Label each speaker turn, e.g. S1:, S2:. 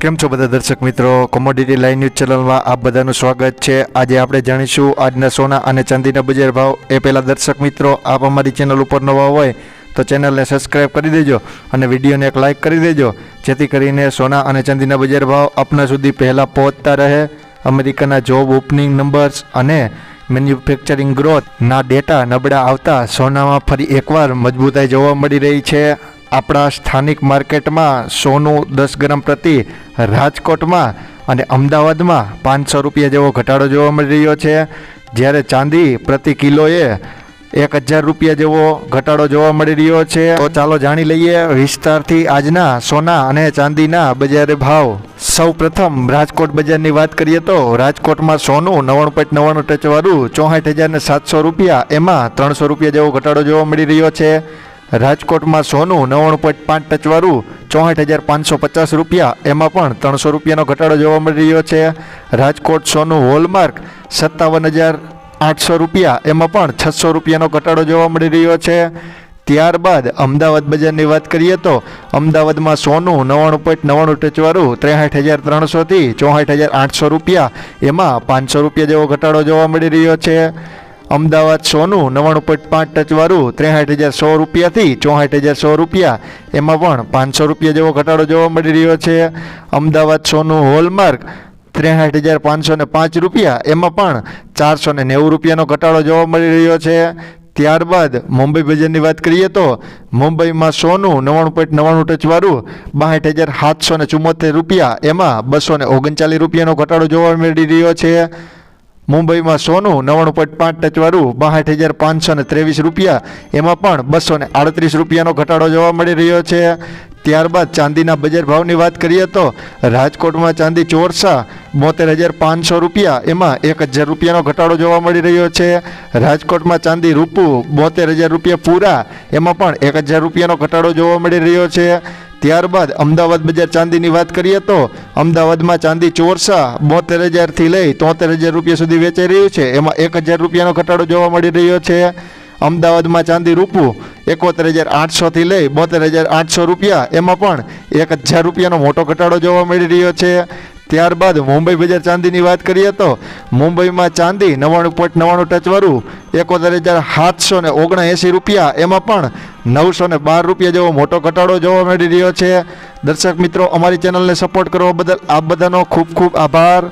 S1: કેમ છો બધા દર્શક મિત્રો, કોમોડિટી લાઈવ ન્યૂઝ ચેનલમાં આપ બધાનું સ્વાગત છે। આજે આપણે જાણીશું આજના સોના અને ચાંદીના બજાર ભાવ। એ પહેલાં દર્શક મિત્રો, આપ અમારી ચેનલ ઉપર નવા હોય તો ચેનલને સબસ્ક્રાઈબ કરી દેજો અને વિડીયોને એક લાઇક કરી દેજો, જેથી કરીને સોના અને ચાંદીના બજાર ભાવ આપના સુધી પહેલાં પહોંચતા રહે। અમેરિકાના જોબ ઓપનિંગ નંબર્સ અને મેન્યુફેક્ચરિંગ ગ્રોથના ડેટા નબળા આવતા સોનામાં ફરી એકવાર મજબૂતાઈ જોવા મળી રહી છે। આપણા સ્થાનિક માર્કેટમાં સોનું 10 ગ્રામ પ્રતિ રાજકોટમાં અને અમદાવાદમાં 500 રૂપિયા જેવો ઘટાડો જોવા મળી રહ્યો છે, જ્યારે ચાંદી પ્રતિ કિલોએ 1000 રૂપિયા જેવો ઘટાડો જોવા મળી રહ્યો છે। તો ચાલો જાણી લઈએ વિસ્તારથી આજના સોના અને ચાંદીના બજાર ભાવ। સૌ પ્રથમ રાજકોટ બજારની વાત કરીએ તો રાજકોટમાં સોનું 99.99 ટચવાળું 64,700 રૂપિયા, એમાં 300 રૂપિયા જેવો ઘટાડો જોવા મળી રહ્યો છે। રાજકોટમાં સોનું 99.5 ટચવાળું 64,550 રૂપિયા, એમાં પણ 300 રૂપિયાનો ઘટાડો જોવા મળી રહ્યો છે। રાજકોટ સોનું હોલમાર્ક 57,800 રૂપિયા, એમાં પણ 600 રૂપિયાનો ઘટાડો જોવા મળી રહ્યો છે। ત્યારબાદ અમદાવાદ બજારની વાત કરીએ તો અમદાવાદમાં સોનું 99.99 ટચવાળું 63,300થી 64,800 રૂપિયા, એમાં 500 રૂપિયા જેવો ઘટાડો જોવા મળી રહ્યો છે। અમદાવાદ સોનું 99.5 ટચવાળું 63,100 રૂપિયાથી 64,100 રૂપિયા, એમાં પણ 500 રૂપિયા જેવો ઘટાડો જોવા મળી રહ્યો છે। અમદાવાદ સોનું હોલમાર્ક 63,505 રૂપિયા, એમાં પણ 490 રૂપિયાનો ઘટાડો જોવા મળી રહ્યો છે। ત્યારબાદ મુંબઈ બજારની વાત કરીએ તો મુંબઈમાં સોનું 99.99 ટચવાળું 62,774 રૂપિયા, એમાં 239 રૂપિયાનો ઘટાડો જોવા મળી રહ્યો છે। મુંબઈમાં સોનું 99.5 ટચવાળું 62,523 રૂપિયા, એમાં પણ 238 રૂપિયાનો ઘટાડો જોવા મળી રહ્યો છે। ત્યારબાદ ચાંદીના બજાર ભાવની વાત કરીએ તો રાજકોટમાં ચાંદી ચોરસા 72,500 રૂપિયા, એમાં 1,000 રૂપિયાનો ઘટાડો જોવા મળી રહ્યો છે। રાજકોટમાં ચાંદી રૂપું 72,000 રૂપિયા પૂરા, એમાં પણ 1,000 રૂપિયાનો ઘટાડો જોવા મળી રહ્યો છે। ત્યારબાદ અમદાવાદ બજાર ચાંદીની વાત કરીએ તો અમદાવાદમાં ચાંદી ચોરસા 72,000થી લઈ 73,000 રૂપિયા સુધી વેચાઈ રહ્યું છે, એમાં 1,000 રૂપિયાનો ઘટાડો જોવા મળી રહ્યો છે। અમદાવાદમાં ચાંદી રૂપું 71,800થી લઈ 72,800 રૂપિયા, એમાં પણ 1,000 રૂપિયાનો મોટો ઘટાડો જોવા મળી રહ્યો છે। ત્યારબાદ મુંબઈ બજાર ચાંદીની વાત કરીએ તો મુંબઈમાં ચાંદી 99.99 ટચવાળું 71,779 રૂપિયા, એમાં પણ 912 રૂપિયા જેવો મોટો ઘટાડો જોવા મળી રહ્યો છે। દર્શક મિત્રો, અમારી ચેનલને સપોર્ટ કરવા બદલ આપ બધાનો ખૂબ ખૂબ આભાર।